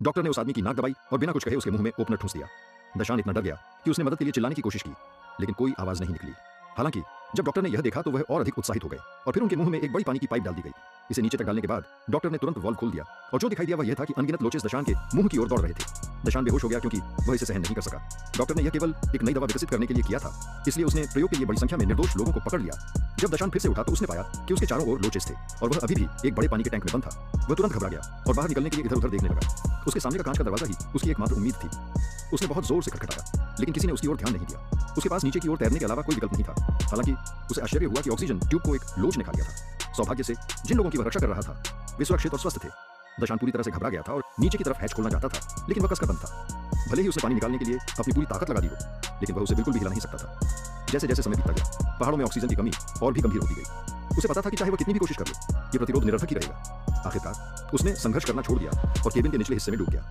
Doctor ने उस आदमी की नाक दबाई और बिना कुछ कहे उसके मुंह में ओपनर ठूंस दिया। दशान इतना डर गया कि उसने मदद के लिए चिल्लाने की कोशिश की, लेकिन कोई आवाज नहीं निकली। हालांकि जब डॉक्टर ने यह देखा तो वह और अधिक उत्साहित हो गए और फिर उनके मुंह में एक बड़ी पानी की पाइप डाल दी गई। इसे नीचे तक डालने के बाद डॉक्टर ने तुरंत वाल्व खोल दिया और जो दिखाई दिया वह यह था कि अनगिनत लोचेस दशान के मुंह की ओर दौड़ रहे थे। दशान बेहोश हो गया क्योंकि वह इसे सहन नहीं कर सका। डॉक्टर ने यह केवल एक नई दवा विकसित करने के लिए किया था, इसलिए उसने प्रयोग के लिए बड़ी संख्या में निर्दोष लोगों को पकड़ लिया। जब दशान फिर से उठा तो उसने पाया कि उसके चारों ओर लोचेस थे और वह अभी भी एक बड़े पानी के टैंक में बंद था। वह तुरंत घबरा गया और बाहर निकलने के लिए इधर उधर देखने लगा। उसके सामने का कांच का दरवाजा ही उसकी एकमात्र उम्मीद थी। उसने बहुत जोर से खटखटाया, लेकिन किसी ने उसकी ओर ध्यान नहीं दिया। उसके पास नीचे की ओर तैरने के अलावा कोई विकल्प नहीं था। हालांकि उसे आश्चर्य हुआ कि ऑक्सीजन ट्यूब को एक लोच ने खा लिया था। सौभाग्य से जिन लोगों की वह रक्षा कर रहा था वे सुरक्षित और स्वस्थ थे। दशान पूरी तरह से घबरा गया था और नीचे की तरफ हैच खोलना चाहता था, लेकिन वह कसकर बंद था। भले ही उसे पानी निकालने के लिए अपनी पूरी ताकत लगा दी हो, लेकिन वह उसे बिल्कुल भी हिला नहीं सकता था। जैसे जैसे समय बीतता गया, पहाड़ों में ऑक्सीजन की कमी और भी गंभीर होती गई। उसे पता था कि चाहे वह कितनी भी कोशिश कर ले, ये प्रतिरोध निरर्थक ही रहेगा। आखिरकार उसने संघर्ष करना छोड़ दिया और केबिन के निचले हिस्से में डूब गया।